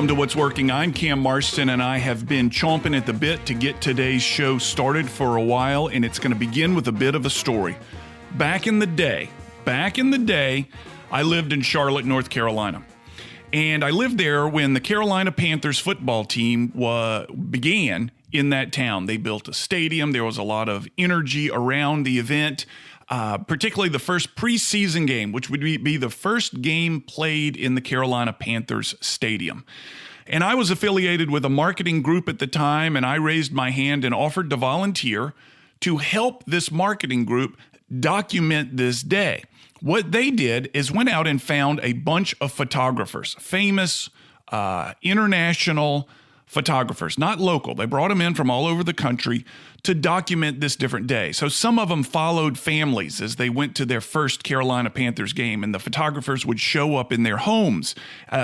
Welcome to What's Working. I'm Cam Marston, and I have been chomping at the bit to get today's show started for a while, and it's going to begin with a bit of a story. Back in the day, I lived in Charlotte, North Carolina. And I lived there when the Carolina Panthers football team began in that town. They built a stadium. There was a lot of energy around the event. Particularly the first preseason game, which would be the first game played in the Carolina Panthers stadium. And I was affiliated with a marketing group at the time, and I raised my hand and offered to volunteer to help this marketing group document this day. What they did is went out and found a bunch of photographers, famous international photographers, not local. They brought them in from all over the country to document this different day. So some of them followed families as they went to their first Carolina Panthers game, and the photographers would show up in their homes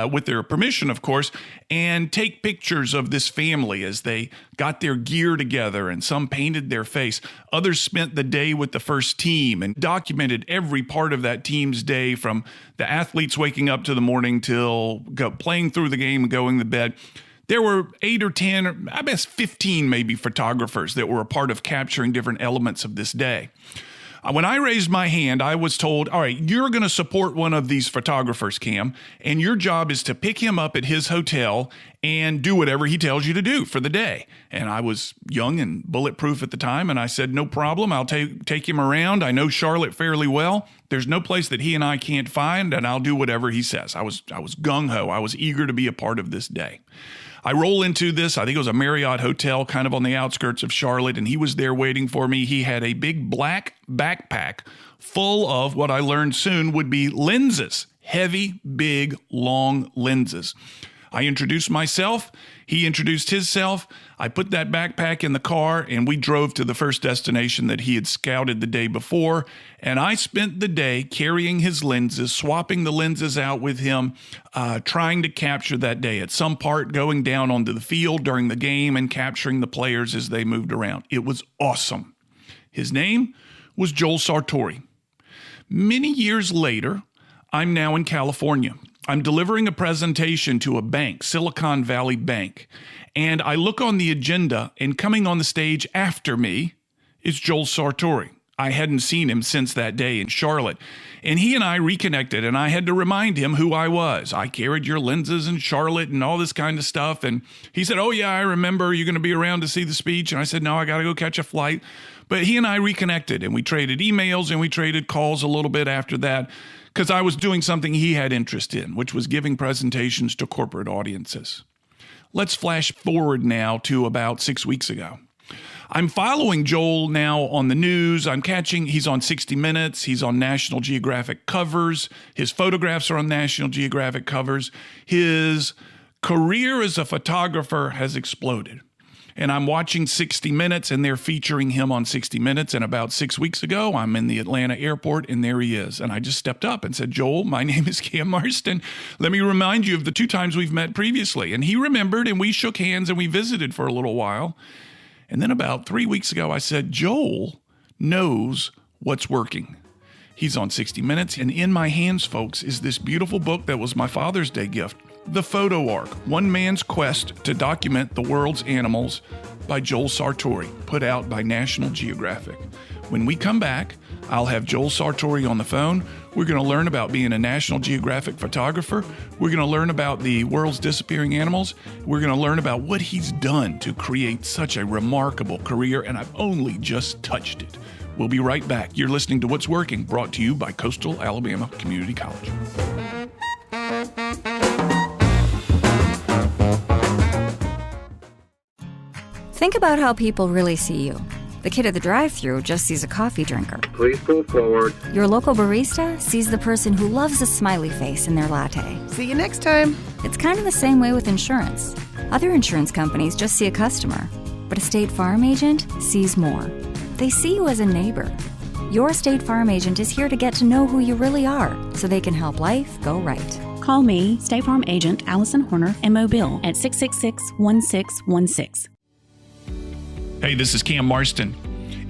with their permission, of course, and take pictures of this family as they got their gear together, and some painted their face. Others spent the day with the first team and documented every part of that team's day, from the athletes waking up to the morning till playing through the game and going to bed. There were 8 or 10, or I guess 15 maybe, photographers that were a part of capturing different elements of this day. When I raised my hand, I was told, all right, you're going to support one of these photographers, Cam, and your job is to pick him up at his hotel and do whatever he tells you to do for the day. And I was young and bulletproof at the time, and I said, no problem, I'll take him around. I know Charlotte fairly well. There's no place that he and I can't find, and I'll do whatever he says. I was gung-ho. I was eager to be a part of this day. I roll into this, I think it was a Marriott hotel kind of on the outskirts of Charlotte, and he was there waiting for me. He had a big black backpack full of what I learned soon would be lenses, heavy, big, long lenses. I introduced myself. He introduced himself. I put that backpack in the car, and we drove to the first destination that he had scouted the day before. And I spent the day carrying his lenses, swapping the lenses out with him, trying to capture that day. At some part, going down onto the field during the game and capturing the players as they moved around. It was awesome. His name was Joel Sartore. Many years later, I'm now in California. I'm delivering a presentation to a bank, Silicon Valley Bank, and I look on the agenda, and coming on the stage after me is Joel Sartore. I hadn't seen him since that day in Charlotte, and he and I reconnected, and I had to remind him who I was. I carried your lenses in Charlotte and all this kind of stuff, and he said, oh yeah, I remember, you're going to be around to see the speech, and I said, no, I got to go catch a flight. But he and I reconnected, and we traded emails, and we traded calls a little bit after that, because I was doing something he had interest in, which was giving presentations to corporate audiences. Let's flash forward now to about 6 weeks ago. I'm following Joel now on the news. He's on 60 Minutes. He's on National Geographic covers. His photographs are on National Geographic covers. His career as a photographer has exploded. And I'm watching 60 Minutes, and they're featuring him on 60 Minutes. And about 6 weeks ago, I'm in the Atlanta airport, and there he is. And I just stepped up and said, Joel, my name is Cam Marston. Let me remind you of the 2 times we've met previously. And he remembered, and we shook hands, and we visited for a little while. And then about 3 weeks ago, I said, Joel knows what's working. He's on 60 Minutes. And in my hands, folks, is this beautiful book that was my Father's Day gift. The Photo Arc, One Man's Quest to Document the World's Animals by Joel Sartore, put out by National Geographic. When we come back, I'll have Joel Sartore on the phone. We're going to learn about being a National Geographic photographer. We're going to learn about the world's disappearing animals. We're going to learn about what he's done to create such a remarkable career, and I've only just touched it. We'll be right back. You're listening to What's Working, brought to you by Coastal Alabama Community College. Think about how people really see you. The kid at the drive-thru just sees a coffee drinker. Please pull forward. Your local barista sees the person who loves a smiley face in their latte. See you next time. It's kind of the same way with insurance. Other insurance companies just see a customer, but a State Farm agent sees more. They see you as a neighbor. Your State Farm agent is here to get to know who you really are, so they can help life go right. Call me, State Farm agent Allison Horner, in Mobile at 666-1616. Hey, this is Cam Marston.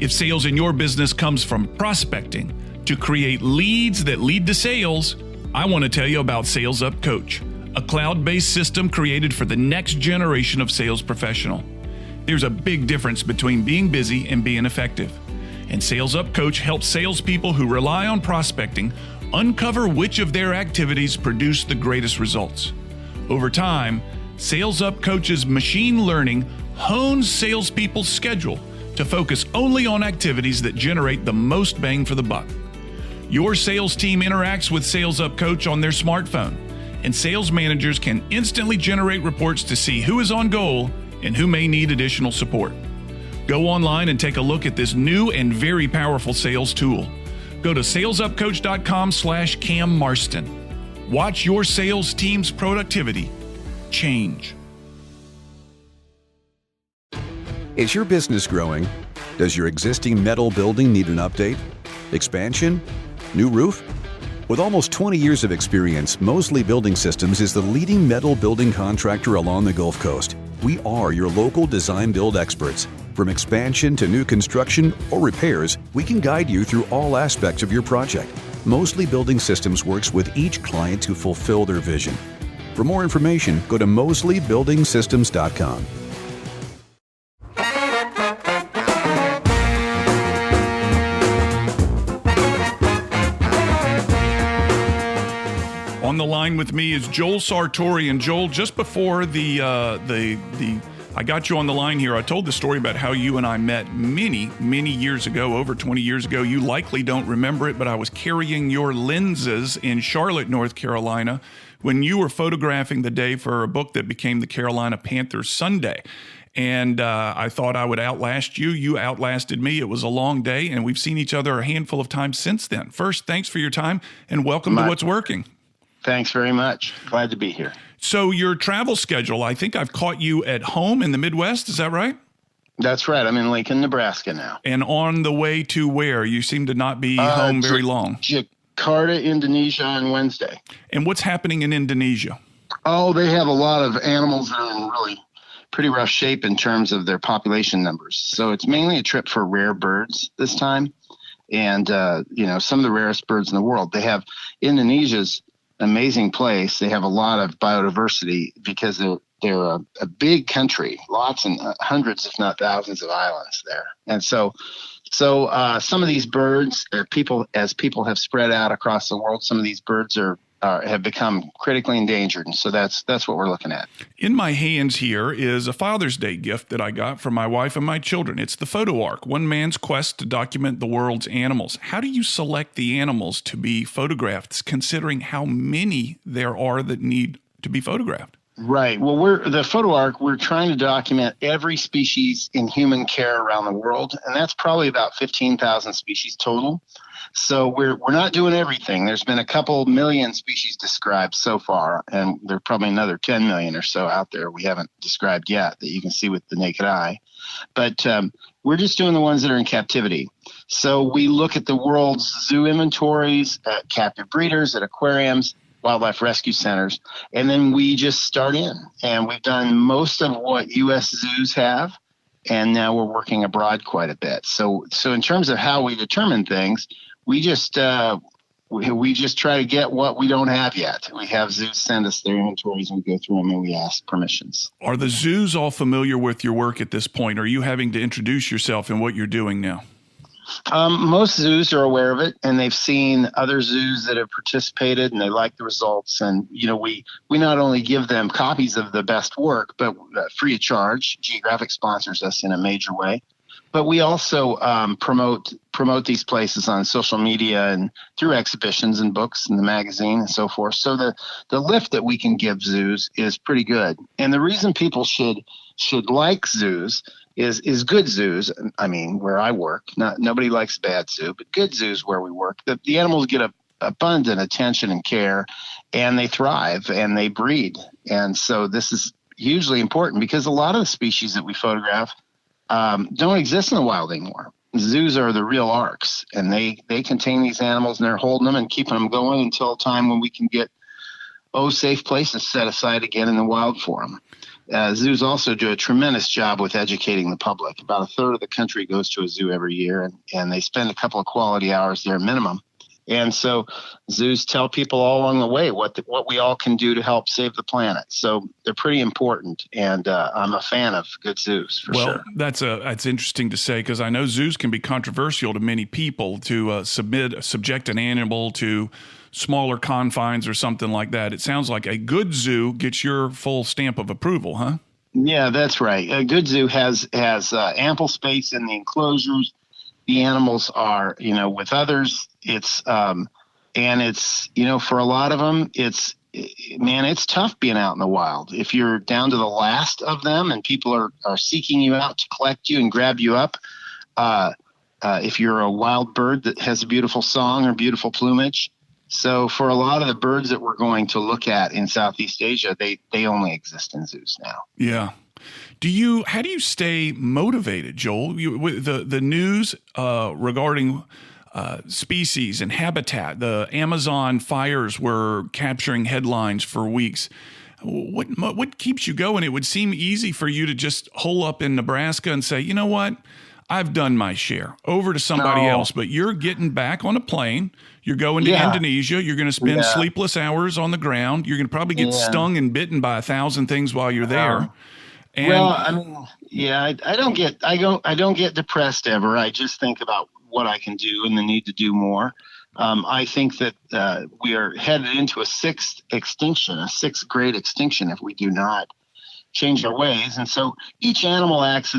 If sales in your business comes from prospecting to create leads that lead to sales, I want to tell you about Sales Up Coach, a cloud-based system created for the next generation of sales professional. There's a big difference between being busy and being effective. And Sales Up Coach helps salespeople who rely on prospecting uncover which of their activities produce the greatest results. Over time, Sales Up Coach's machine learning hones salespeople's schedule to focus only on activities that generate the most bang for the buck. Your sales team interacts with Sales Up Coach on their smartphone, and sales managers can instantly generate reports to see who is on goal and who may need additional support. Go online and take a look at this new and very powerful sales tool. Go to salesupcoach.com/Cam Marston. Watch your sales team's productivity change. Is your business growing? Does your existing metal building need an update? Expansion? New roof? With almost 20 years of experience, Mosley Building Systems is the leading metal building contractor along the Gulf Coast. We are your local design build experts. From expansion to new construction or repairs, we can guide you through all aspects of your project. Mosley Building Systems works with each client to fulfill their vision. For more information, go to mosleybuildingsystems.com. On the line with me is Joel Sartore. And Joel, just before I got you on the line here, I told the story about how you and I met many, many years ago, over 20 years ago. You likely don't remember it, but I was carrying your lenses in Charlotte, North Carolina, when you were photographing the day for a book that became the Carolina Panthers Sunday. And I thought I would outlast you. You outlasted me. It was a long day, and we've seen each other a handful of times since then. First, thanks for your time, and welcome to What's Working. Thanks very much. Glad to be here. So your travel schedule, I think I've caught you at home in the Midwest. Is that right? That's right. I'm in Lincoln, Nebraska now. And on the way to where? You seem to not be home very long. Jakarta, Indonesia on Wednesday. And what's happening in Indonesia? Oh, they have a lot of animals that are in really pretty rough shape in terms of their population numbers. So it's mainly a trip for rare birds this time. And, some of the rarest birds in the world. They have Indonesia's amazing place. They have a lot of biodiversity because they're a big country, lots and hundreds, if not thousands, of islands there. And so some of these birds, as people have spread out across the world, some of these birds have become critically endangered. And so that's what we're looking at. In my hands here is a Father's Day gift that I got from my wife and my children. It's the Photo Ark, one man's quest to document the world's animals. How do you select the animals to be photographed, considering how many there are that need to be photographed? Right. Well, the Photo Ark, we're trying to document every species in human care around the world, and that's probably about 15,000 species total. So we're not doing everything. There's been a couple million species described so far, and there are probably another 10 million or so out there we haven't described yet that you can see with the naked eye. But we're just doing the ones that are in captivity. So we look at the world's zoo inventories, at captive breeders, at aquariums, wildlife rescue centers, and then we just start in. And we've done most of what U.S. zoos have, and now we're working abroad quite a bit. So in terms of how we determine things, we just try to get what we don't have yet. We have zoos send us their inventories, and we go through them, and we ask permissions. Are the zoos all familiar with your work at this point? Are you having to introduce yourself and what you're doing now? Most zoos are aware of it, and they've seen other zoos that have participated, and they like the results. And, we not only give them copies of the best work, but free of charge. Geographic sponsors us in a major way. But we also promote these places on social media and through exhibitions and books and the magazine and so forth. So the lift that we can give zoos is pretty good. And the reason people should like zoos is good zoos. I mean, where I work, nobody likes a bad zoo, but good zoos where we work. The animals get abundant attention and care, and they thrive and they breed. And so this is hugely important because a lot of the species that we photograph don't exist in the wild anymore. Zoos are the real arks, and they contain these animals, and they're holding them and keeping them going until a time when we can get safe places set aside again in the wild for them. Zoos also do a tremendous job with educating the public. About a third of the country goes to a zoo every year, and they spend a couple of quality hours there minimum. And so zoos tell people all along the way what we all can do to help save the planet. So they're pretty important, and I'm a fan of good zoos for sure. Well, that's interesting to say, because I know zoos can be controversial to many people to subject an animal to smaller confines or something like that. It sounds like a good zoo gets your full stamp of approval, huh? Yeah, that's right. A good zoo has ample space in the enclosures. The animals are, with others. It's and it's, for a lot of them, it's tough being out in the wild. If you're down to the last of them and people are seeking you out to collect you and grab you up, if you're a wild bird that has a beautiful song or beautiful plumage. So for a lot of the birds that we're going to look at in Southeast Asia, they only exist in zoos now. Yeah. How do you stay motivated, Joel? The news regarding species and habitat, the Amazon fires were capturing headlines for weeks. What keeps you going? It would seem easy for you to just hole up in Nebraska and say, you know what? I've done my share, over to somebody else, but you're getting back on a plane. You're going to Indonesia. You're going to spend sleepless hours on the ground. You're going to probably get stung and bitten by 1,000 things while you're there. And I don't get depressed ever. I just think about what I can do and the need to do more. I think that we are headed into a sixth great extinction if we do not change our ways. And so each animal acts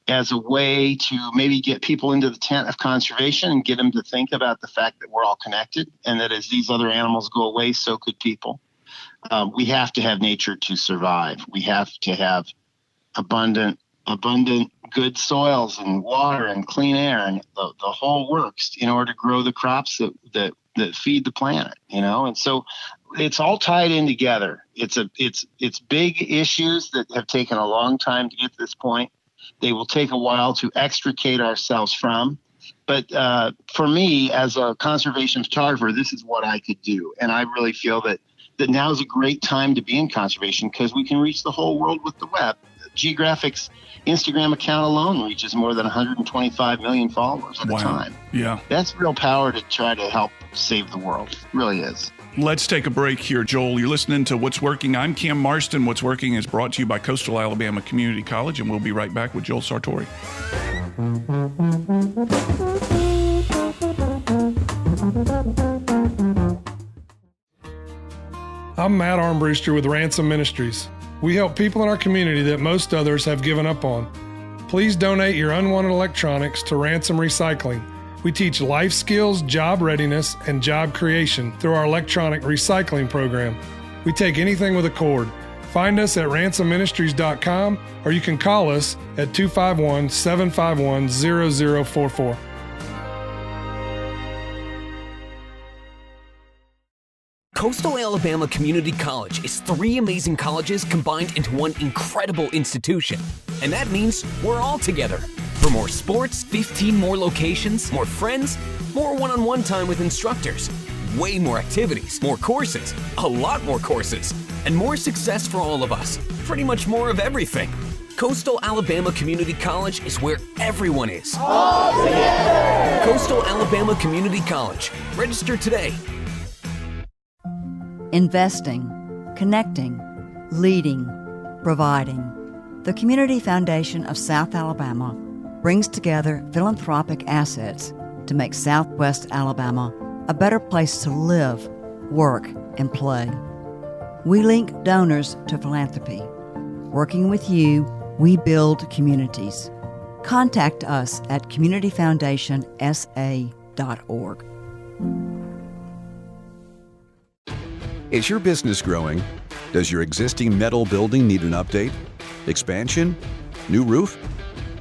as a way to maybe get people into the tent of conservation and get them to think about the fact that we're all connected, and that as these other animals go away, so could people. We have to have nature to survive. We have to have abundant good soils and water and clean air and the whole works in order to grow the crops that feed the planet, and so it's all tied in together. It's big issues that have taken a long time to get to this point. They will take a while to extricate ourselves from. But for me, as a conservation photographer, this is what I could do. And I really feel that now is a great time to be in conservation, because we can reach the whole world with the web. Geographic's Instagram account alone reaches more than 125 million followers at a time. Yeah. That's real power to try to help save the world. It really is. Let's take a break here, Joel. You're listening to What's Working. I'm Cam Marston. What's Working is brought to you by Coastal Alabama Community College, and we'll be right back with Joel Sartore. I'm Matt Armbruster with Ransom Ministries. We help people in our community that most others have given up on. Please donate your unwanted electronics to Ransom Recycling. We teach life skills, job readiness, and job creation through our electronic recycling program. We take anything with a cord. Find us at ransomministries.com, or you can call us at 251-751-0044. Coastal Alabama Community College is 3 amazing colleges combined into one incredible institution. And that means we're all together. For more sports, 15 more locations, more friends, more one-on-one time with instructors, way more activities, more courses, a lot more courses, and more success for all of us. Pretty much more of everything. Coastal Alabama Community College is where everyone is. All together! Coastal Alabama Community College. Register today. Investing, connecting, leading, providing. The Community Foundation of South Alabama brings together philanthropic assets to make Southwest Alabama a better place to live, work, and play. We link donors to philanthropy. Working with you, we build communities. Contact us at communityfoundationsa.org. Is your business growing? Does your existing metal building need an update? Expansion? New roof?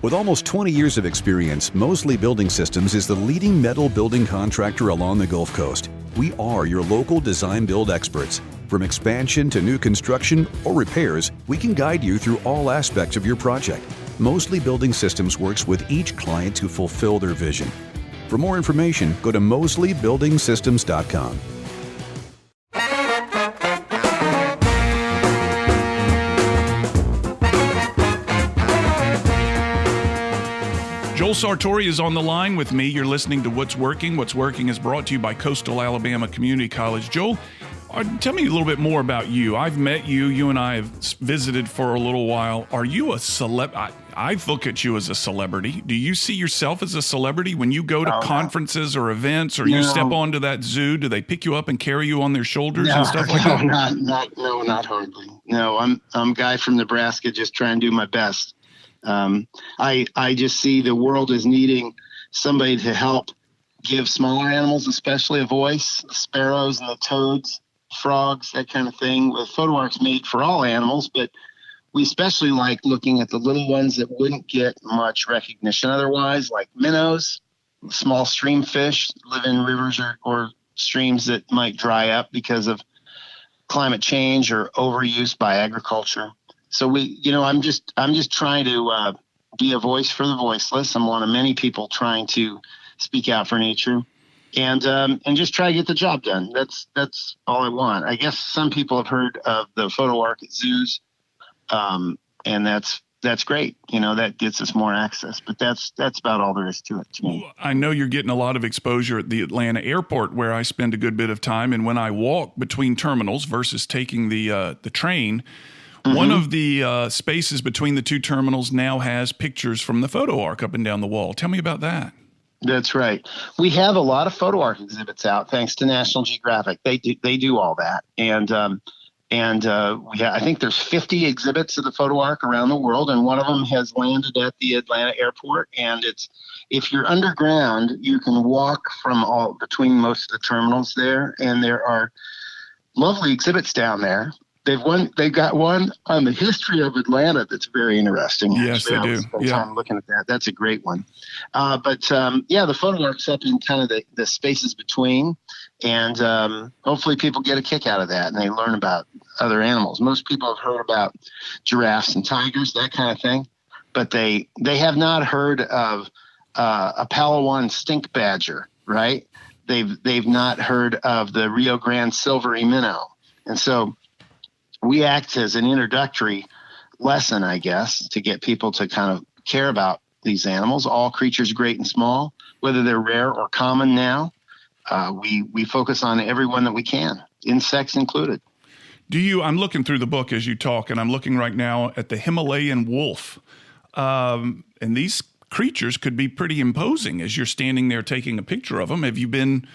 With almost 20 years of experience, Mosley Building Systems is the leading metal building contractor along the Gulf Coast. We are your local design build experts. From expansion to new construction or repairs, we can guide you through all aspects of your project. Mosley Building Systems works with each client to fulfill their vision. For more information, go to mosleybuildingsystems.com. Joel Sartore is on the line with me. You're listening to What's Working. What's Working is brought to you by Coastal Alabama Community College. Joel, tell me a little bit more about you. I've met you. You and I have visited for a little while. Are you a celeb? I look at you as a celebrity. Do you see yourself as a celebrity when you go to conferences or events, or you step onto that zoo? Do they pick you up and carry you on their shoulders and stuff like that? Not hardly. No, I'm a guy from Nebraska, just trying to do my best. I just see the world as needing somebody to help give smaller animals, especially, a voice. The sparrows and the toads, frogs, that kind of thing. The photo arc's made for all animals, but we especially like looking at the little ones that wouldn't get much recognition otherwise, like minnows, small stream fish, live in rivers or streams that might dry up because of climate change or overuse by agriculture. So I'm just trying to be a voice for the voiceless. I'm one of many people trying to speak out for nature, and just try to get the job done. That's all I want. I guess some people have heard of the photo arc at zoos, and that's great. That gets us more access. But that's about all there is to it to me. I know you're getting a lot of exposure at the Atlanta airport, where I spend a good bit of time, and when I walk between terminals versus taking the train. Mm-hmm. One of the spaces between the two terminals now has pictures from the photo arc up and down the wall. Tell me about that. That's right. We have a lot of photo arc exhibits out, thanks to National Geographic. They do all that, and I think there's 50 exhibits of the photo arc around the world, and one of them has landed at the Atlanta airport. And if you're underground, you can walk between most of the terminals there, and there are lovely exhibits down there. They've got one on the history of Atlanta that's very interesting. Yes, they do. I'm looking at that. That's a great one. The photo arc's up in kind of the spaces between, and hopefully people get a kick out of that and they learn about other animals. Most people have heard about giraffes and tigers, that kind of thing, but they have not heard of a Palawan stink badger, right? They've not heard of the Rio Grande silvery minnow, and so we act as an introductory lesson, I guess, to get people to kind of care about these animals, all creatures great and small, whether they're rare or common now. We focus on everyone that we can, insects included. I'm looking through the book as you talk, and I'm looking right now at the Himalayan wolf. And these creatures could be pretty imposing as you're standing there taking a picture of them. Have you been...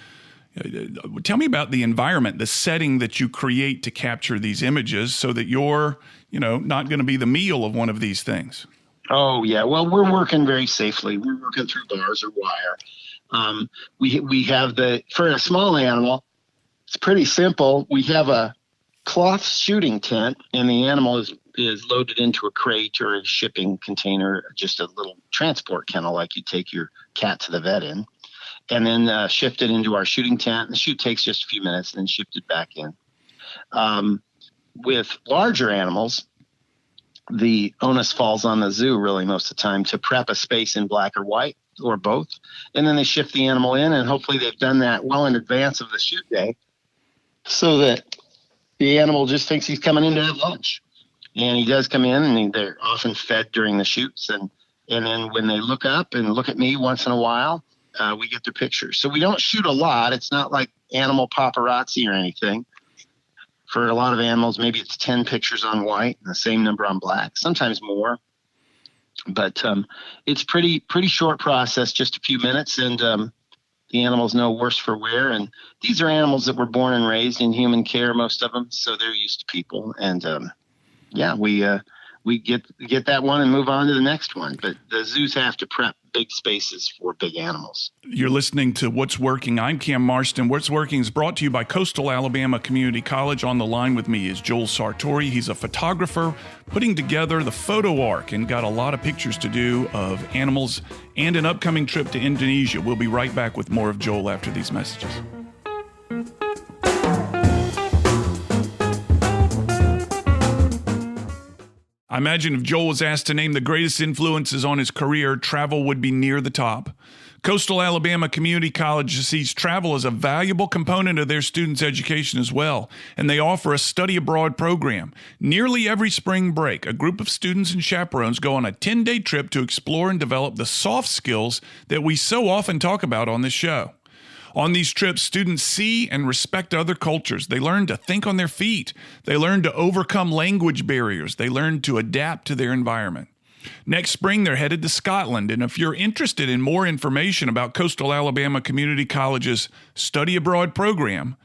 Tell me about the environment, the setting that you create to capture these images so that you're, not going to be the meal of one of these things. Oh, yeah. Well, we're working very safely. We're working through bars or wire. We have for a small animal, it's pretty simple. We have a cloth shooting tent, and the animal is loaded into a crate or a shipping container, just a little transport kennel like you take your cat to the vet in. And then shifted into our shooting tent. The shoot takes just a few minutes, then shifted back in. With larger animals, the onus falls on the zoo really most of the time to prep a space in black or white or both. And then they shift the animal in, and hopefully they've done that well in advance of the shoot day so that the animal just thinks he's coming in to have lunch. And he does come in, and they're often fed during the shoots. And then when they look up and look at me once in a while, we get their pictures. So we don't shoot a lot. It's not like animal paparazzi or anything. For a lot of animals, maybe it's 10 pictures on white and the same number on black, sometimes more. But it's pretty short process, just a few minutes, and the animals know worse for wear. And these are animals that were born and raised in human care, most of them, so they're used to people. And we get that one and move on to the next one. But the zoos have to prep big spaces for big animals. You're listening to What's Working. I'm Cam Marston. What's Working is brought to you by Coastal Alabama Community College. On the line with me is Joel Sartore. He's a photographer putting together the photo arc and got a lot of pictures to do of animals and an upcoming trip to Indonesia. We'll be right back with more of Joel after these messages. I imagine if Joel was asked to name the greatest influences on his career, travel would be near the top. Coastal Alabama Community College sees travel as a valuable component of their students' education as well, and they offer a study abroad program. Nearly every spring break, a group of students and chaperones go on a 10-day trip to explore and develop the soft skills that we so often talk about on this show. On these trips, students see and respect other cultures. They learn to think on their feet. They learn to overcome language barriers. They learn to adapt to their environment. Next spring, they're headed to Scotland, and if you're interested in more information about Coastal Alabama Community College's Study Abroad program,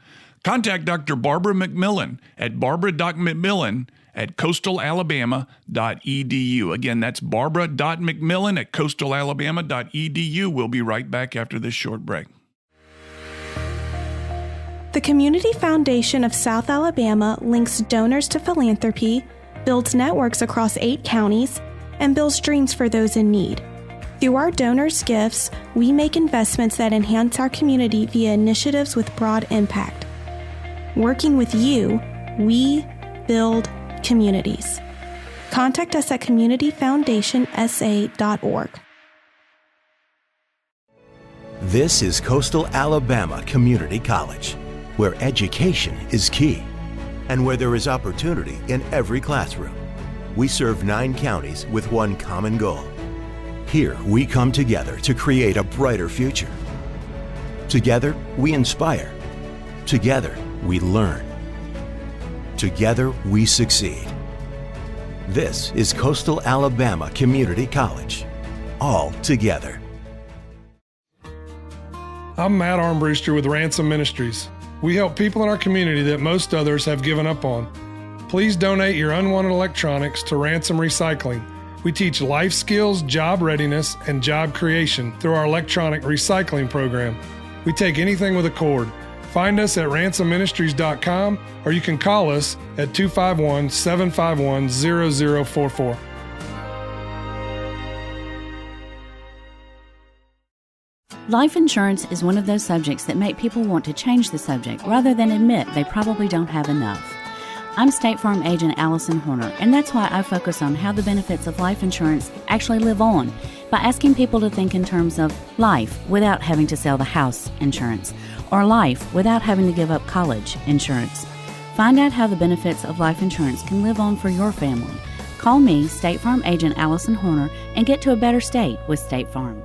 contact Dr. Barbara McMillan at barbara.mcmillan@coastalalabama.edu. Again, that's barbara.mcmillan@coastalalabama.edu. We'll be right back after this short break. The Community Foundation of South Alabama links donors to philanthropy, builds networks across 8 counties, and builds dreams for those in need. Through our donors' gifts, we make investments that enhance our community via initiatives with broad impact. Working with you, we build communities. Contact us at communityfoundationsa.org. This is Coastal Alabama Community College, where education is key and where there is opportunity in every classroom. We serve 9 counties with one common goal. Here, we come together to create a brighter future. Together, we inspire. Together, we learn. Together, we succeed. This is Coastal Alabama Community College. All together. I'm Matt Armbruster with Ransom Ministries. We help people in our community that most others have given up on. Please donate your unwanted electronics to Ransom Recycling. We teach life skills, job readiness, and job creation through our electronic recycling program. We take anything with a cord. Find us at ransomministries.com, or you can call us at 251-751-0044. Life insurance is one of those subjects that make people want to change the subject rather than admit they probably don't have enough. I'm State Farm agent Allison Horner, and that's why I focus on how the benefits of life insurance actually live on by asking people to think in terms of life without having to sell the house insurance, or life without having to give up college insurance. Find out how the benefits of life insurance can live on for your family. Call me, State Farm agent Allison Horner, and get to a better state with State Farm.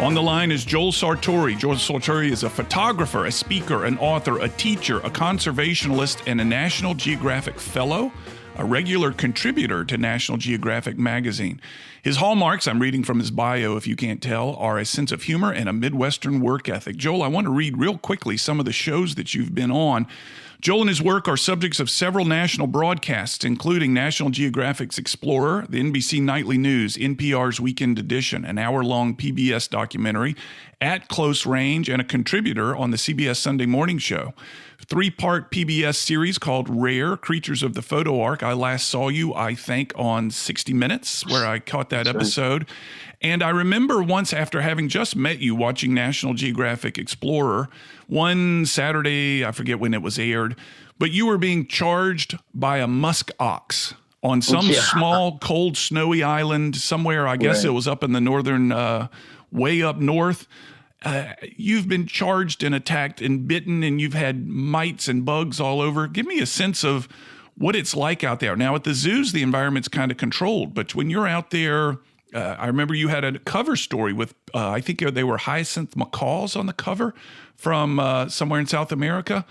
On the line is Joel Sartore. Joel Sartore is a photographer, a speaker, an author, a teacher, a conservationist, and a National Geographic Fellow, a regular contributor to National Geographic magazine. His hallmarks, I'm reading from his bio if you can't tell, are a sense of humor and a Midwestern work ethic. Joel, I want to read real quickly some of the shows that you've been on. Joel and his work are subjects of several national broadcasts, including National Geographic's Explorer, the NBC Nightly News, NPR's Weekend Edition, an hour-long PBS documentary, At Close Range, and a contributor on the CBS Sunday Morning Show. 3-part PBS series called Rare, Creatures of the Photo Arc. I last saw you, I think, on 60 Minutes, where I caught that episode. And I remember once, after having just met you, watching National Geographic Explorer, one Saturday, I forget when it was aired, but you were being charged by a musk ox on some small, cold, snowy island somewhere. I guess it was up in the northern, way up north. You've been charged and attacked and bitten, and you've had mites and bugs all over. Give me a sense of what it's like out there. Now, at the zoos, the environment's kind of controlled, but when you're out there, I remember you had a cover story with, I think they were hyacinth macaws on the cover from somewhere in South America.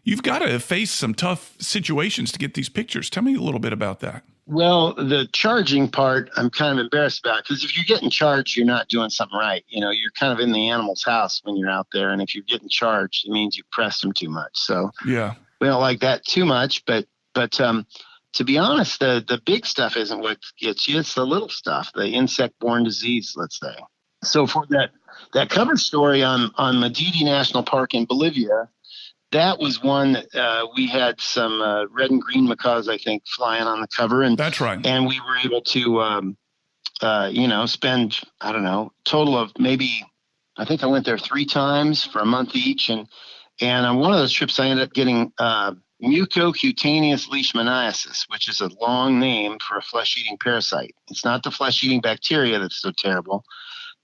You've got to face some tough situations to get these pictures. Tell me a little bit about that. Well, the charging part, I'm kind of embarrassed about, because if you're getting charged, you're not doing something right. You know, you're kind of in the animal's house when you're out there. And if you're getting charged, it means you pressed them too much. So yeah, we don't like that too much. But to be honest, the big stuff isn't what gets you. It's the little stuff, the insect-borne disease, let's say. So for that cover story on Madidi National Park in Bolivia, that was one that we had some red and green macaws, I think, flying on the cover. And that's right. And we were able to, spend, I don't know, total of maybe I think I went there 3 times for a month each. And on one of those trips, I ended up getting mucocutaneous leishmaniasis, which is a long name for a flesh-eating parasite. It's not the flesh-eating bacteria that's so terrible.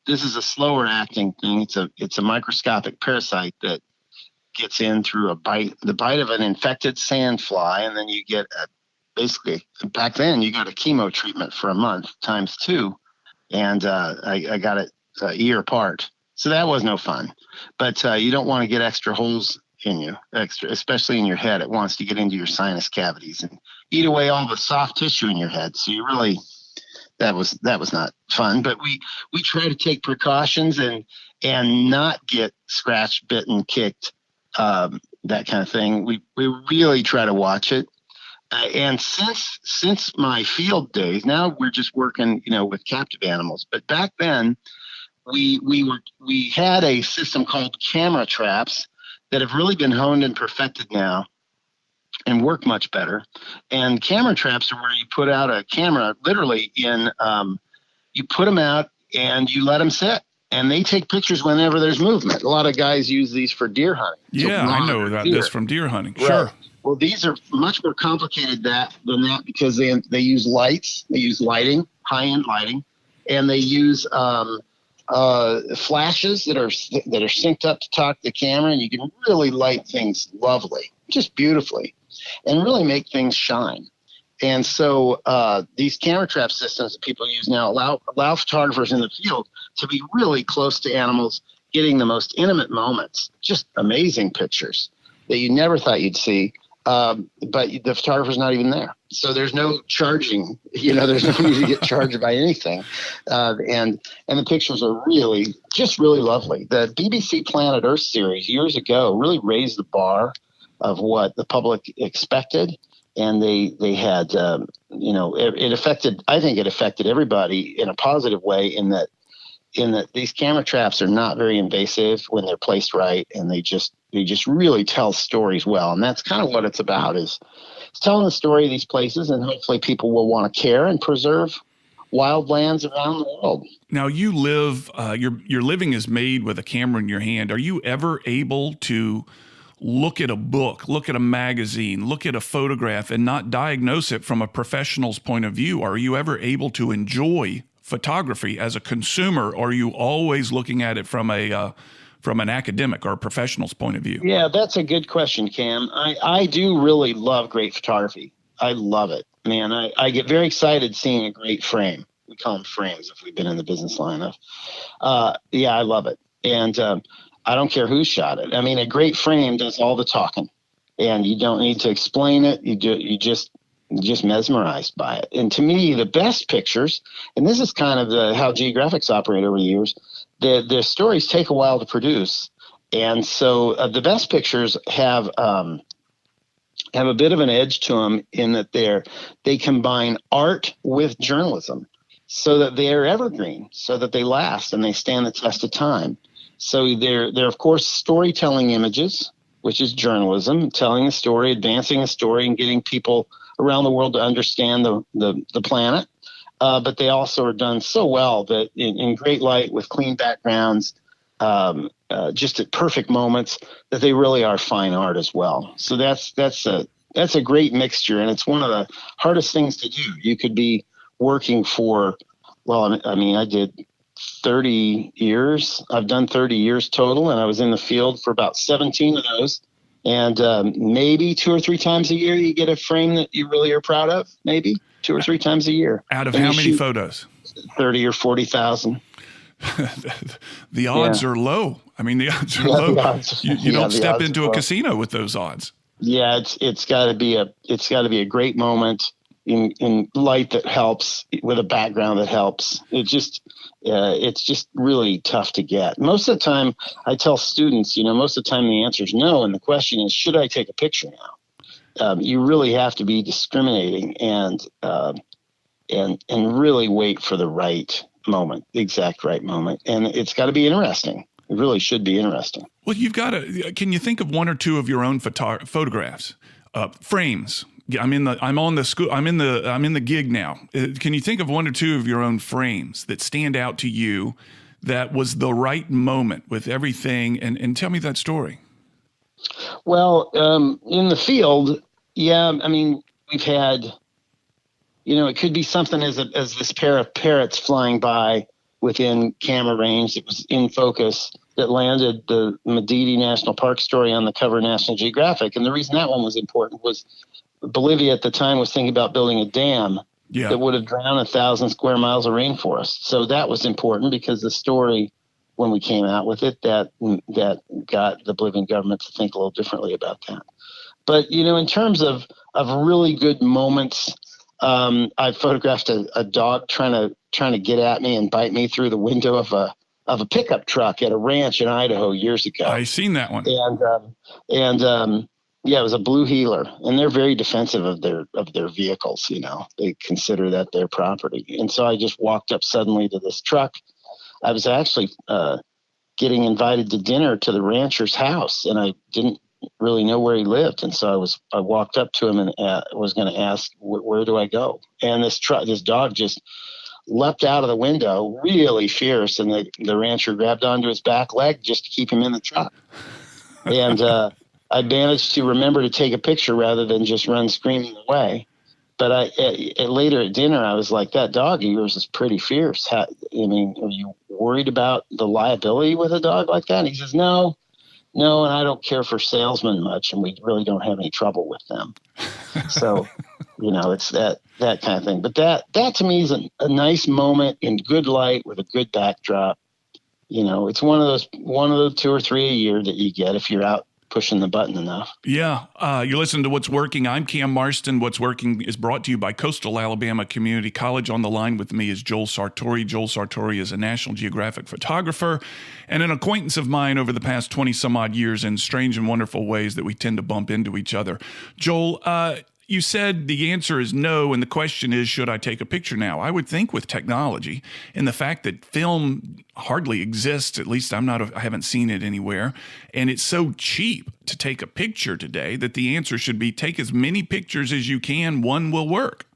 This is a slower acting thing. It's a microscopic parasite that gets in through the bite of an infected sandfly, and then you get basically back then you got a chemo treatment for a month times 2, and I got it a year apart. So that was no fun. But you don't want to get extra holes in you, especially in your head. It wants to get into your sinus cavities and eat away all the soft tissue in your head. So you really, that was not fun. But we try to take precautions and not get scratched, bitten, kicked, that kind of thing. We really try to watch it. And since my field days, now we're just working, with captive animals. But back then, we had a system called camera traps that have really been honed and perfected now and work much better. And camera traps are where you put out a camera literally you put them out and you let them sit. And they take pictures whenever there's movement. A lot of guys use these for deer hunting. Yeah, I know about this from deer hunting. Right. Sure. Well, these are much more complicated than that because they use lights. They use lighting, high-end lighting, and they use flashes that are synced up to talk to the camera, and you can really light things lovely, just beautifully, and really make things shine. And so these camera trap systems that people use now allow photographers in the field to be really close to animals, getting the most intimate moments, just amazing pictures that you never thought you'd see. But the photographer's not even there. So there's no charging, there's no need to get charged by anything. And the pictures are really lovely. The BBC Planet Earth series years ago really raised the bar of what the public expected. And they had, it affected everybody in a positive way in that these camera traps are not very invasive when they're placed right, and they just really tell stories well. And that's kind of what it's about, is it's telling the story of these places, and hopefully people will want to care and preserve wildlands around the world. Now you live, your living is made with a camera in your hand. Are you ever able to look at a book, look at a magazine, look at a photograph and not diagnose it from a professional's point of view? Are you ever able to enjoy photography as a consumer, or are you always looking at it from an academic or a professional's point of view? Yeah, that's a good question, Cam. I do really love great photography. I love it, man. I get very excited seeing a great frame. We call them frames if we've been in the business line of. I love it. And I don't care who shot it. I mean, a great frame does all the talking, and you don't need to explain it. You just mesmerized by it. And to me, the best pictures, and this is kind of how Geographics operate over the years, the stories take a while to produce. And so the best pictures have a bit of an edge to them in that they combine art with journalism so that they're evergreen, so that they last and they stand the test of time. So they're of course storytelling images, which is journalism, telling a story, advancing a story, and getting people around the world to understand the planet. But they also are done so well that in great light with clean backgrounds, just at perfect moments, that they really are fine art as well. So that's a great mixture, and it's one of the hardest things to do. You could be working for, I did 30 years. I've done 30 years total, and I was in the field for about 17 of those. And maybe 2 or 3 times a year you get a frame that you really are proud of, maybe 2 or 3 times a year. Out of how many photos? 30 or 40,000. The odds are low. I mean, the odds are low. You don't step into a casino with those odds. Yeah, it's got to be a great moment in light that helps, with a background that helps. It's just really tough to get. Most of the time, I tell students, most of the time the answer is no, and the question is, should I take a picture now? You really have to be discriminating and really wait for the right moment, the exact right moment, and it's got to be interesting. It really should be interesting. Well, you've got to. Can you think of 1 or 2 of your own photographs, frames? I'm in the gig now. Can you think of 1 or 2 of your own frames that stand out to you that was the right moment with everything? And tell me that story. Well, in the field, yeah, I mean, we've had, it could be something as this pair of parrots flying by within camera range that was in focus that landed the Madidi National Park story on the cover of National Geographic. And the reason that one was important was Bolivia at the time was thinking about building a dam that would have drowned 1,000 square miles of rainforest. So that was important because the story, when we came out with it, that got the Bolivian government to think a little differently about that. But, in terms of really good moments, I photographed a dog trying to get at me and bite me through the window of a pickup truck at a ranch in Idaho years ago. I seen that one. Yeah, it was a blue heeler, and they're very defensive of their vehicles. They consider that their property. And so I just walked up suddenly to this truck. I was actually getting invited to dinner to the rancher's house, and I didn't really know where he lived. And so I walked up to him and was going to ask, where do I go? And this dog just leapt out of the window, really fierce, and the rancher grabbed onto his back leg just to keep him in the truck. And I managed to remember to take a picture rather than just run screaming away. But later at dinner, I was like, that dog of yours is pretty fierce. Are you worried about the liability with a dog like that? And he says, no, and I don't care for salesmen much, and we really don't have any trouble with them. So, it's that kind of thing. But that to me is a nice moment in good light with a good backdrop. It's one of the 2 or 3 a year that you get if you're out pushing the button enough. Yeah. You're listening to What's Working. I'm Cam Marston. What's Working is brought to you by Coastal Alabama Community College. On the line with me is Joel Sartore. Joel Sartore is a National Geographic photographer and an acquaintance of mine over the past 20 some odd years in strange and wonderful ways that we tend to bump into each other. Joel, you said the answer is no, and the question is, should I take a picture now? I would think with technology and the fact that film hardly exists, at least I haven't seen it anywhere, and it's so cheap to take a picture today that the answer should be take as many pictures as you can, one will work.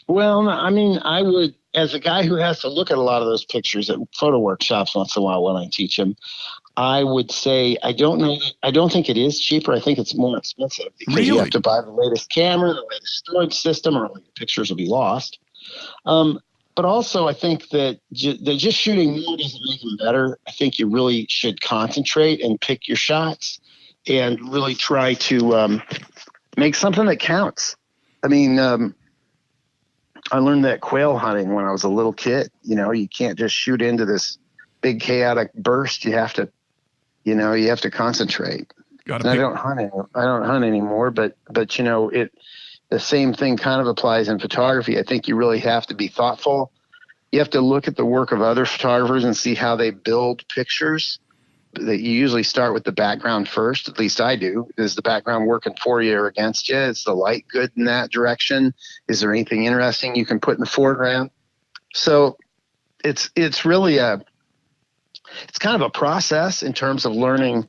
Well, I would, as a guy who has to look at a lot of those pictures at photo workshops once in a while when I teach them, I would say I don't think it is cheaper. I think it's more expensive because you have to buy the latest camera, the latest storage system, or the pictures will be lost. But also, I think that just shooting more doesn't make them better. I think you really should concentrate and pick your shots and really try to make something that counts. I learned that quail hunting when I was a little kid. You can't just shoot into this big chaotic burst. You have to concentrate. I don't hunt anymore, but the same thing kind of applies in photography. I think you really have to be thoughtful. You have to look at the work of other photographers and see how they build pictures. That you usually start with the background first. At least I do. Is the background working for you or against you? Is the light good in that direction? Is there anything interesting you can put in the foreground? So it's really it's kind of a process in terms of learning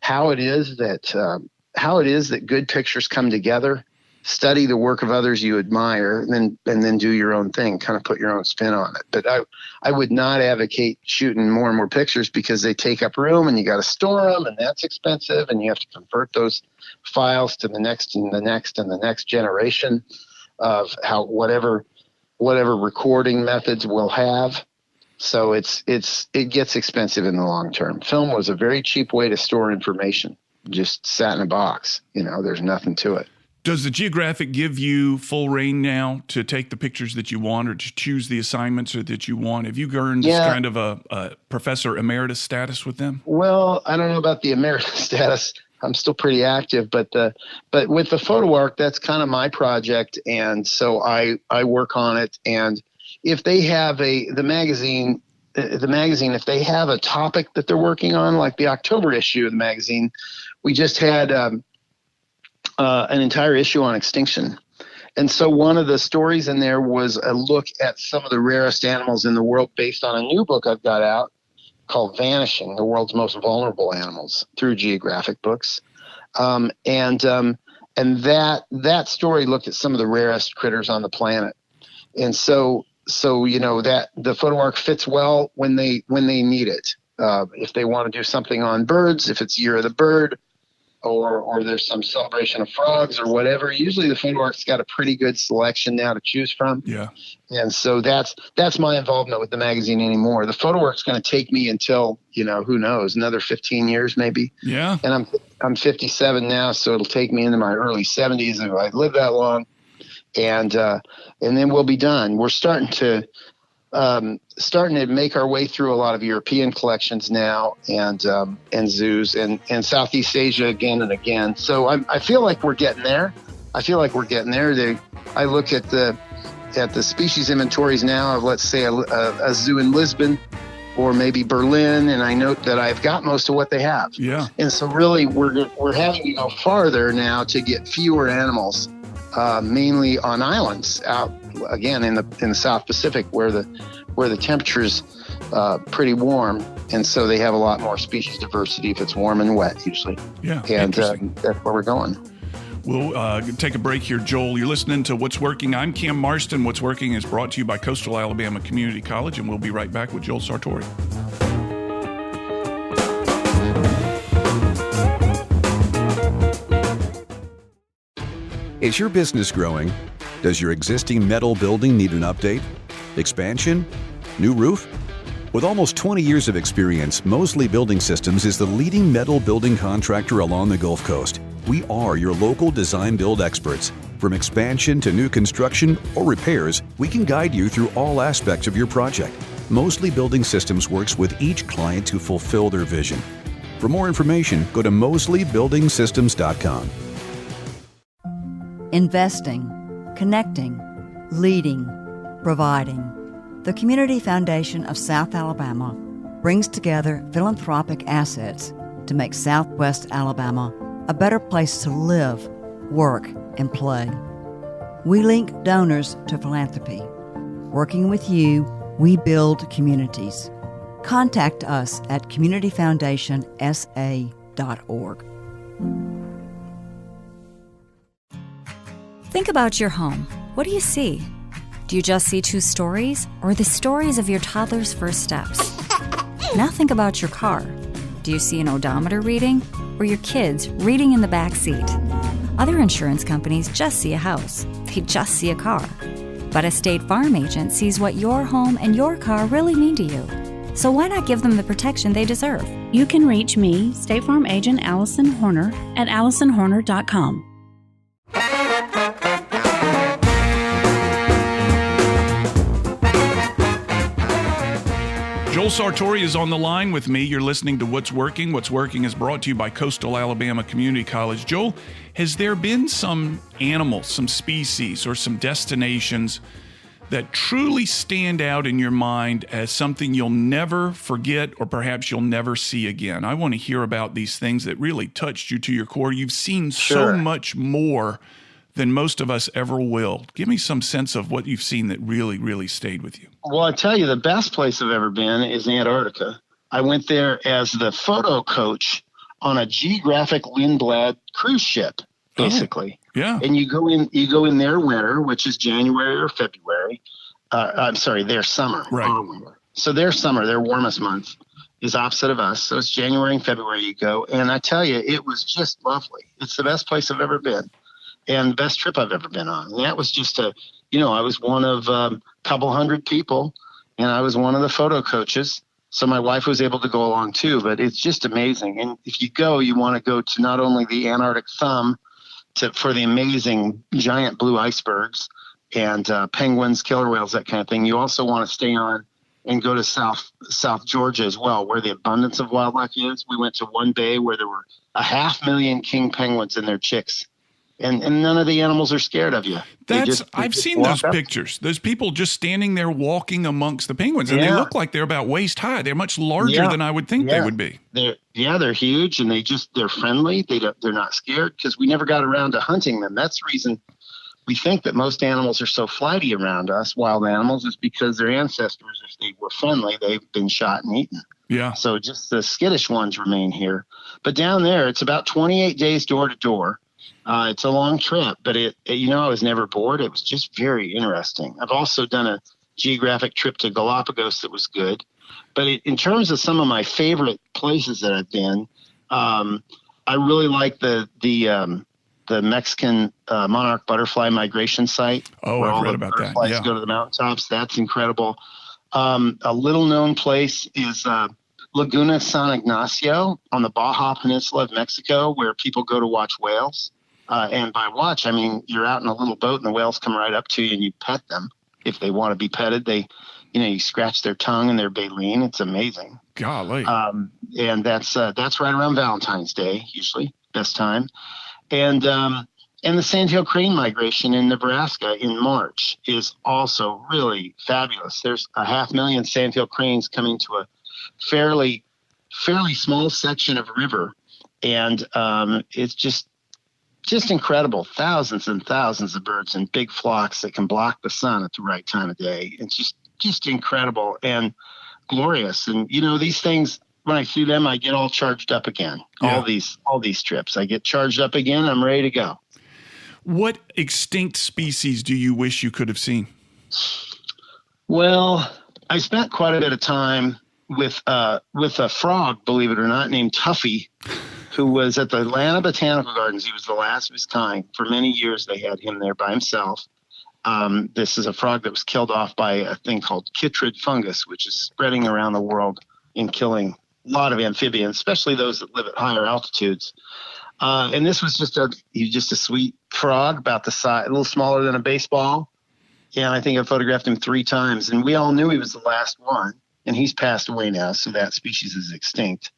how it is that good pictures come together. Study the work of others you admire, and then do your own thing, kind of put your own spin on it. But I would not advocate shooting more and more pictures because they take up room and you got to store them, and that's expensive, and you have to convert those files to the next and the next and the next generation of whatever recording methods we'll have. So it gets expensive in the long term. Film was a very cheap way to store information. Just sat in a box. There's nothing to it. Does the Geographic give you full reign now to take the pictures that you want or to choose the assignments that you want? Have you earned kind of a professor emeritus status with them? Well, I don't know about the emeritus status. I'm still pretty active, but with the photo arc, that's kind of my project, and so I work on it. And if they have the magazine, if they have a topic that they're working on, like the October issue of the magazine, we just had an entire issue on extinction. And so one of the stories in there was a look at some of the rarest animals in the world based on a new book I've got out called Vanishing, the World's Most Vulnerable Animals, through Geographic Books. And that story looked at some of the rarest critters on the planet. And so So that the photo arc fits well when they need it. If they want to do something on birds, if it's Year of the Bird, or there's some celebration of frogs or whatever, usually the photo arc's got a pretty good selection now to choose from. Yeah. And so that's my involvement with the magazine anymore. The photo arc's going to take me until, who knows, another 15 years maybe. Yeah. And I'm 57 now, so it'll take me into my early 70s if I live that long. And then we'll be done. We're starting to make our way through a lot of European collections now, and zoos and Southeast Asia again and again. So I feel like we're getting there. I look at the species inventories now of, let's say, a zoo in Lisbon or maybe Berlin, and I note that I've got most of what they have. Yeah. And so really we're having to go farther now to get fewer animals. Mainly on islands out again in the South Pacific where the temperature's pretty warm, and so they have a lot more species diversity if it's warm and wet usually. Yeah, and that's where we're going. We'll take a break here, Joel. You're listening to What's Working. I'm Cam Marston. What's Working is brought to you by Coastal Alabama Community College, and we'll be right back with Joel Sartore. Is your business growing? Does your existing metal building need an update? Expansion? New roof? With almost 20 years of experience, Mosley Building Systems is the leading metal building contractor along the Gulf Coast. We are your local design build experts. From expansion to new construction or repairs, we can guide you through all aspects of your project. Mosley Building Systems works with each client to fulfill their vision. For more information, go to mosleybuildingsystems.com. Investing, connecting, leading, providing. The Community Foundation of South Alabama brings together philanthropic assets to make Southwest Alabama a better place to live, work, and play. We link donors to philanthropy. Working with you, we build communities. Contact us at communityfoundationsa.org. Think about your home. What do you see? Do you just see 2 stories or the stories of your toddler's first steps? Now think about your car. Do you see an odometer reading or your kids reading in the back seat? Other insurance companies just see a house. They just see a car. But a State Farm agent sees what your home and your car really mean to you. So why not give them the protection they deserve? You can reach me, State Farm agent Allison Horner, at AllisonHorner.com. Joel Sartore is on the line with me. You're listening to What's Working. What's Working is brought to you by Coastal Alabama Community College. Joel, has there been some animals, some species, or some destinations that truly stand out in your mind as something you'll never forget or perhaps you'll never see again? I want to hear about these things that really touched you to your core. You've seen so much more than most of us ever will. Give me some sense of what you've seen that really, really stayed with you. Well, I tell you, the best place I've ever been is Antarctica. I went there as the photo coach on a Geographic Lindblad cruise ship, basically. Oh, yeah. And you go in their winter, which is January or February. I'm sorry, their summer. Right. So their summer, their warmest month, is opposite of us. So it's January and February you go. And I tell you, it was just lovely. It's the best place I've ever been. And the best trip I've ever been on. And that was just I was one of a couple hundred people, and I was one of the photo coaches. So my wife was able to go along too, but it's just amazing. And if you go, you want to go to not only the Antarctic thumb for the amazing giant blue icebergs and penguins, killer whales, that kind of thing. You also want to stay on and go to South Georgia as well, where the abundance of wildlife is. We went to one bay where there were 500,000 king penguins and their chicks. And none of the animals are scared of you. I've seen those pictures. Those people just standing there walking amongst the penguins, and they look like they're about waist high. They're much larger than I would think they would be. They're huge, and they're friendly. They're not scared because we never got around to hunting them. That's the reason we think that most animals are so flighty around us, wild animals, is because their ancestors, if they were friendly, they've been shot and eaten. Yeah. So just the skittish ones remain here. But down there, it's about 28 days door to door. It's a long trip, but I was never bored. It was just very interesting. I've also done Geographic trip to Galapagos that was good. But in terms of some of my favorite places that I've been, I really like the Mexican monarch butterfly migration site. Oh, where I've all read the about that. butterflies Yeah. go to the mountaintops. That's incredible. A little known place is Laguna San Ignacio on the Baja Peninsula of Mexico, where people go to watch whales. And by watch, I mean you're out in a little boat and the whales come right up to you and you pet them. If they want to be petted, you scratch their tongue and their baleen. It's amazing. Golly. And that's right around Valentine's Day, usually best time. And the sandhill crane migration in Nebraska in March is also really fabulous. There's 500,000 sandhill cranes coming to a fairly small section of river, and it's just incredible. Thousands and thousands of birds in big flocks that can block the sun at the right time of day. It's just incredible and glorious. And these things, when I see them, I get all charged up again. Yeah. All these trips, I get charged up again. I'm ready to go. What extinct species do you wish you could have seen? Well, I spent quite a bit of time with a frog, believe it or not, named Tuffy, who was at the Atlanta Botanical Gardens. He was the last of his kind. For many years, they had him there by himself. This is a frog that was killed off by a thing called chytrid fungus, which is spreading around the world and killing a lot of amphibians, especially those that live at higher altitudes. And this was just a sweet frog, about the size, a little smaller than a baseball. And I think I photographed him 3 times. And we all knew he was the last one. And he's passed away now, so that species is extinct.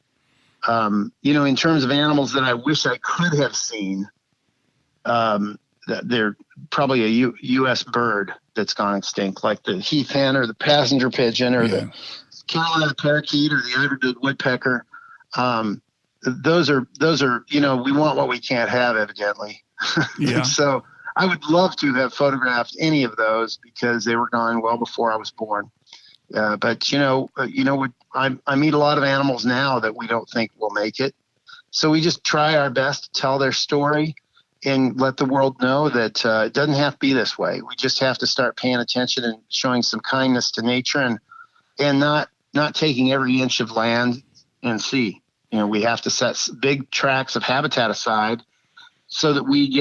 In terms of animals that I wish I could have seen, they're probably a U.S. bird that's gone extinct, like the heath hen or the passenger pigeon or the Carolina parakeet or the eider-dowd woodpecker. Those are we want what we can't have, evidently. Yeah. So I would love to have photographed any of those because they were gone well before I was born. But I meet a lot of animals now that we don't think will make it. So we just try our best to tell their story and let the world know that it doesn't have to be this way. We just have to start paying attention and showing some kindness to nature and not taking every inch of land and sea. We have to set big tracts of habitat aside so that we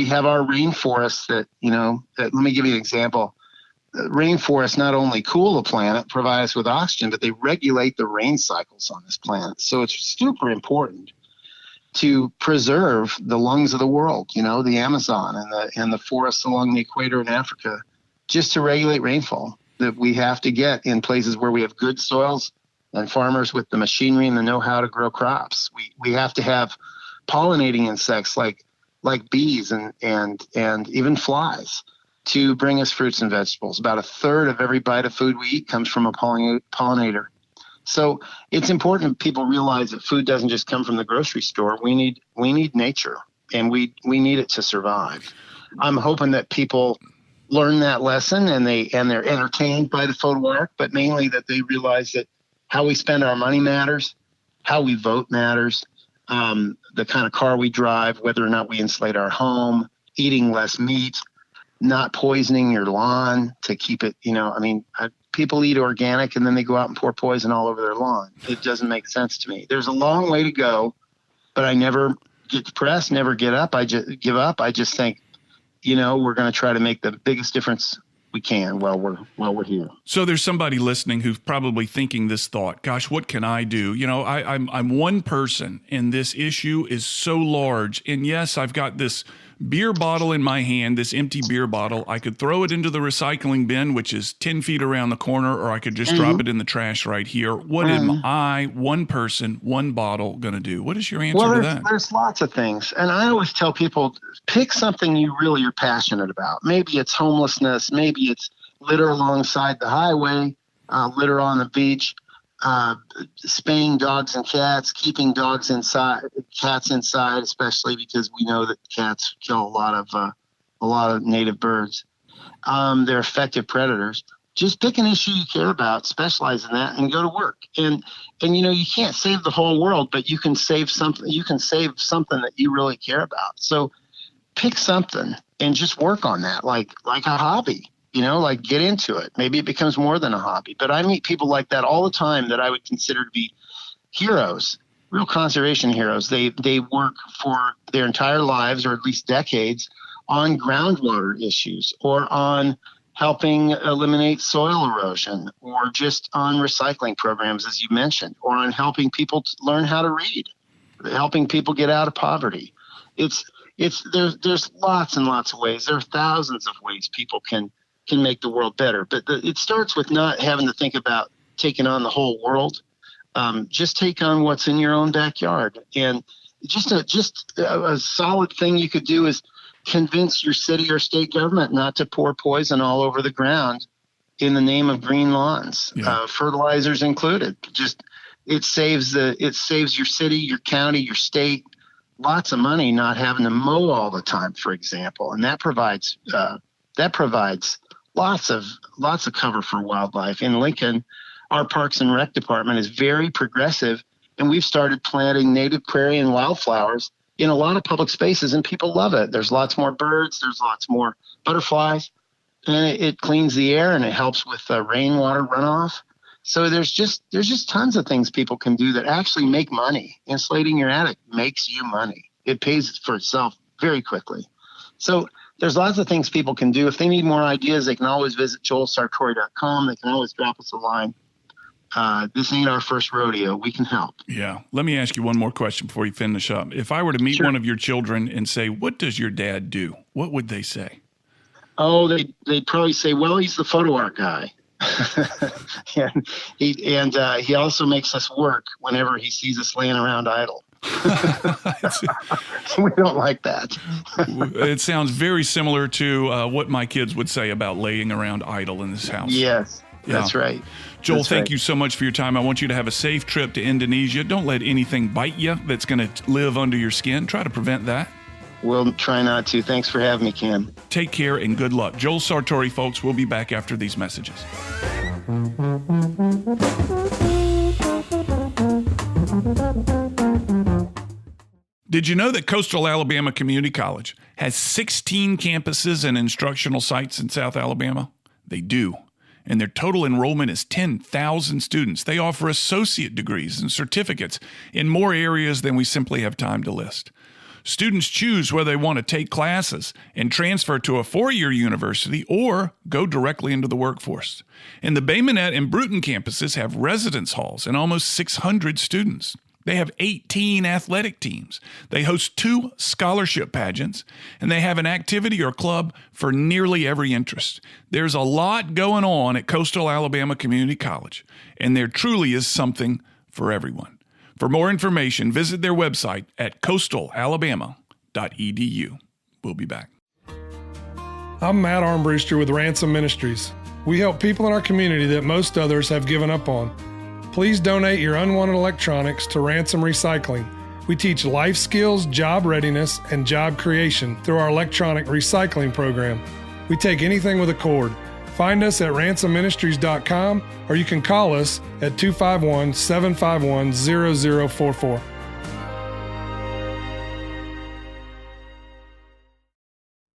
have our rainforests that let me give you an example. Rainforests not only cool the planet, provide us with oxygen, but they regulate the rain cycles on this planet. So it's super important to preserve the lungs of the world, the Amazon and the forests along the equator in Africa, just to regulate rainfall that we have to get in places where we have good soils and farmers with the machinery and the know-how to grow crops. We have to have pollinating insects like bees and even flies to bring us fruits and vegetables. About 1/3 of every bite of food we eat comes from a pollinator. So it's important that people realize that food doesn't just come from the grocery store. We need nature, and we need it to survive. I'm hoping that people learn that lesson and they're entertained by the photo arc, but mainly that they realize that how we spend our money matters, how we vote matters, the kind of car we drive, whether or not we insulate our home, eating less meat, not poisoning your lawn to keep it, people eat organic and then they go out and pour poison all over their lawn. It doesn't make sense to me. There's a long way to go, but I never get depressed, never get up. I just give up. I just think, we're going to try to make the biggest difference we can while we're here. So there's somebody listening who's probably thinking this thought, gosh, what can I do? I'm one person and this issue is so large. And yes, I've got this beer bottle in my hand, this empty beer bottle. I could throw it into the recycling bin, which is 10 feet around the corner, or I could just drop it in the trash right here. What am I, one person, one bottle, going to do? What is your answer to that? There's lots of things. And I always tell people, pick something you really are passionate about. Maybe it's homelessness. Maybe it's litter alongside the highway, litter on the beach, spaying dogs and cats, keeping cats inside, especially because we know that cats kill a lot of native birds. They're effective predators. Just pick an issue you care about, specialize in that, and go to work. And you can't save the whole world, but you can save something. You can save something that you really care about. So pick something and just work on that, like a hobby. like get into it. Maybe it becomes more than a hobby. But I meet people like that all the time that I would consider to be heroes, real conservation heroes. They work for their entire lives, or at least decades, on groundwater issues, or on helping eliminate soil erosion, or just on recycling programs, as you mentioned, or on helping people learn how to read, helping people get out of poverty. There's lots and lots of ways. There are thousands of ways people can make the world better. But it starts with not having to think about taking on the whole world. Just take on what's in your own backyard. And just a solid thing you could do is convince your city or state government not to pour poison all over the ground in the name of green lawns, fertilizers included. It saves your city, your county, your state lots of money not having to mow all the time, for example, and that provides lots of cover for wildlife. In Lincoln, our Parks and Rec department is very progressive, and we've started planting native prairie and wildflowers in a lot of public spaces, and people love it. There's lots more birds, there's lots more butterflies, and it cleans the air, and it helps with rainwater runoff. So there's just tons of things people can do that actually make money. Insulating your attic makes you money. It pays for itself very quickly. So there's lots of things people can do. If they need more ideas, they can always visit joelsartore.com. They can always drop us a line. This ain't our first rodeo. We can help. Yeah. Let me ask you one more question before you finish up. If I were to meet one of your children and say, what does your dad do? What would they say? Oh, they'd probably say, well, he's the photo art guy. and he also makes us work whenever he sees us laying around idle. We don't like that. It sounds very similar to what my kids would say about laying around idle in this house. Yes, that's right. Joel, thank you so much for your time. I want you to have a safe trip to Indonesia. Don't let anything bite you that's going to live under your skin. Try to prevent that. We'll try not to. Thanks for having me, Cam. Take care and good luck. Joel Sartore, folks. We'll be back after these messages. Did you know that Coastal Alabama Community College has 16 campuses and instructional sites in South Alabama? They do. And their total enrollment is 10,000 students. They offer associate degrees and certificates in more areas than we simply have time to list. Students choose whether they want to take classes and transfer to a four-year university or go directly into the workforce. And the Bay Minette and Bruton campuses have residence halls and almost 600 students. They have 18 athletic teams. They host 2 scholarship pageants, and they have an activity or club for nearly every interest. There's a lot going on at Coastal Alabama Community College, and there truly is something for everyone. For more information, visit their website at coastalalabama.edu. We'll be back. I'm Matt Armbruster with Ransom Ministries. We help people in our community that most others have given up on. Please donate your unwanted electronics to Ransom Recycling. We teach life skills, job readiness, and job creation through our electronic recycling program. We take anything with a cord. Find us at ransomministries.com, or you can call us at 251-751-0044.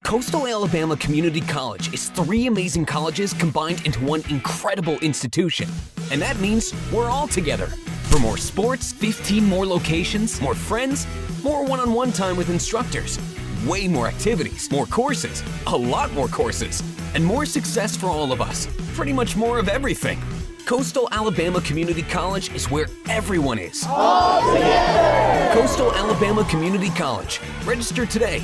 Coastal Alabama Community College is 3 amazing colleges combined into one incredible institution. And that means we're all together. For more sports, 15 more locations, more friends, more one-on-one time with instructors, way more activities, more courses, a lot more courses, and more success for all of us. Pretty much more of everything. Coastal Alabama Community College is where everyone is. All together! Coastal Alabama Community College. Register today.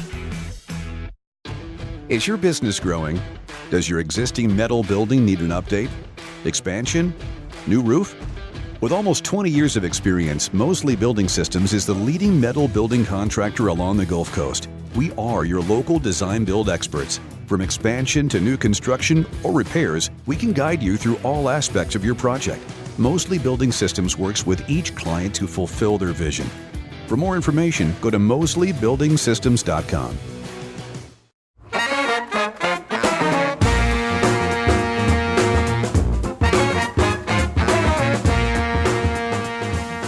Is your business growing? Does your existing metal building need an update? Expansion? New roof? With almost 20 years of experience, Mosley Building Systems is the leading metal building contractor along the Gulf Coast. We are your local design-build experts. From expansion to new construction or repairs, we can guide you through all aspects of your project. Mosley Building Systems works with each client to fulfill their vision. For more information, go to mosleybuildingsystems.com.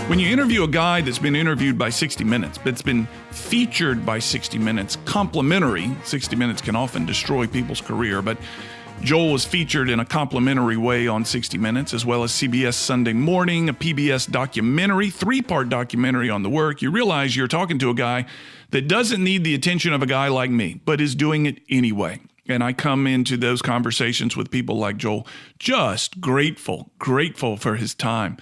When you interview a guy that's been interviewed by 60 Minutes, that's been featured by 60 Minutes, complimentary, 60 Minutes can often destroy people's career, but Joel was featured in a complimentary way on 60 Minutes, as well as CBS Sunday Morning, a PBS documentary, 3-part documentary on the work. You realize you're talking to a guy that doesn't need the attention of a guy like me, but is doing it anyway. And I come into those conversations with people like Joel just grateful for his time.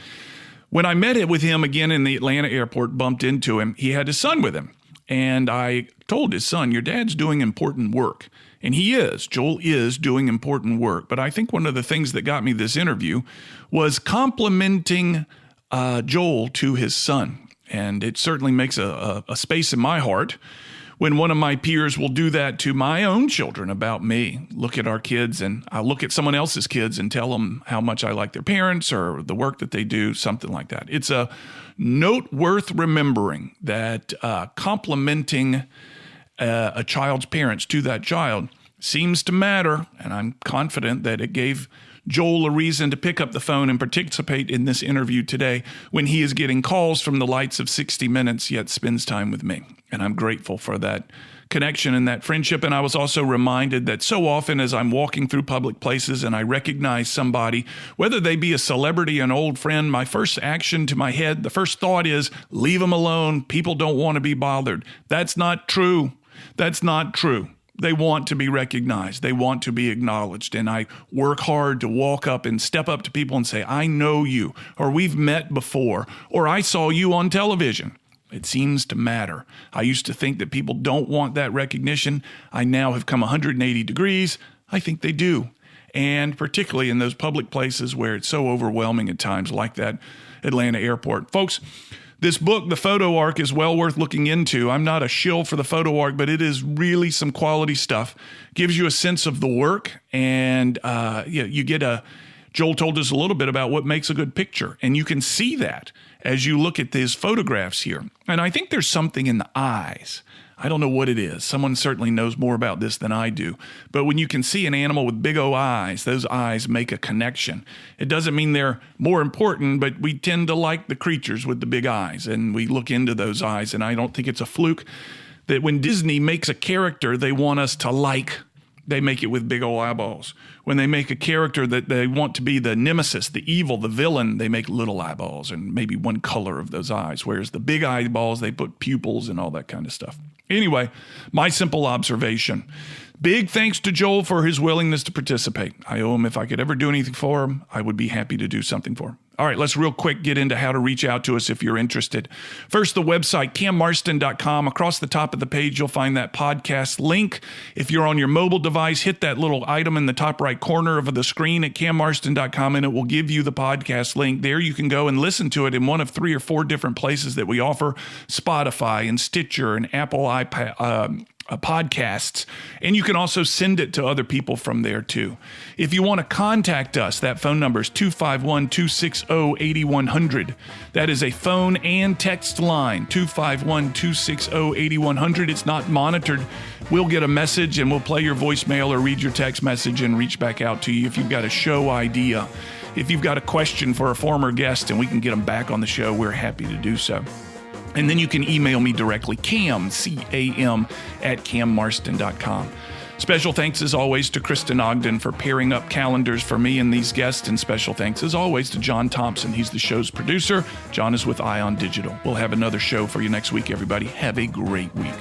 When I met with him again in the Atlanta airport, bumped into him, he had his son with him. And I told his son, your dad's doing important work. And he is. Joel is doing important work. But I think one of the things that got me this interview was complimenting Joel to his son. And it certainly makes a space in my heart when one of my peers will do that to my own children about me. Look at our kids, and I'll look at someone else's kids and tell them how much I like their parents or the work that they do, something like that. It's a note worth remembering that complimenting a child's parents to that child seems to matter, and I'm confident that it gave Joel a reason to pick up the phone and participate in this interview today when he is getting calls from the lights of 60 Minutes, yet spends time with me. And I'm grateful for that connection and that friendship. And I was also reminded that so often as I'm walking through public places and I recognize somebody, whether they be a celebrity, an old friend, my first action to my head, the first thought is, leave them alone. People don't want to be bothered. That's not true. That's not true. They want to be recognized. They want to be acknowledged. And I work hard to walk up and step up to people and say, I know you, or we've met before, or I saw you on television. It seems to matter. I used to think that people don't want that recognition. I now have come 180 degrees. I think they do. And particularly in those public places where it's so overwhelming at times, like that Atlanta airport. Folks, this book, The Photo Arc, is well worth looking into. I'm not a shill for The Photo Arc, but it is really some quality stuff. Gives you a sense of the work, and you get Joel told us a little bit about what makes a good picture, and you can see that as you look at these photographs here. And I think there's something in the eyes. I don't know what it is. Someone certainly knows more about this than I do. But when you can see an animal with big old eyes, those eyes make a connection. It doesn't mean they're more important, but we tend to like the creatures with the big eyes, and we look into those eyes. And I don't think it's a fluke that when Disney makes a character they want us to like, they make it with big old eyeballs. When they make a character that they want to be the nemesis, the evil, the villain, they make little eyeballs and maybe one color of those eyes. Whereas the big eyeballs, they put pupils and all that kind of stuff. Anyway, my simple observation. Big thanks to Joel for his willingness to participate. I owe him, if I could ever do anything for him, I would be happy to do something for him. All right, let's real quick get into how to reach out to us if you're interested. First, the website, cammarston.com. Across the top of the page, you'll find that podcast link. If you're on your mobile device, hit that little item in the top right corner of the screen at cammarston.com, and it will give you the podcast link. There you can go and listen to it in one of 3 or 4 different places that we offer, Spotify and Stitcher and Apple podcasts, and you can also send it to other people from there too. If you want to contact us, that phone number is 251-260-8100. That is a phone and text line, 251-260-8100. It's not monitored. We'll get a message and we'll play your voicemail or read your text message and reach back out to you if you've got a show idea. If you've got a question for a former guest and we can get them back on the show, we're happy to do so. And then you can email me directly, Cam, C-A-M, at cammarston.com. Special thanks, as always, to Kristen Ogden for pairing up calendars for me and these guests. And special thanks, as always, to John Thompson. He's the show's producer. John is with Ion Digital. We'll have another show for you next week, everybody. Have a great week.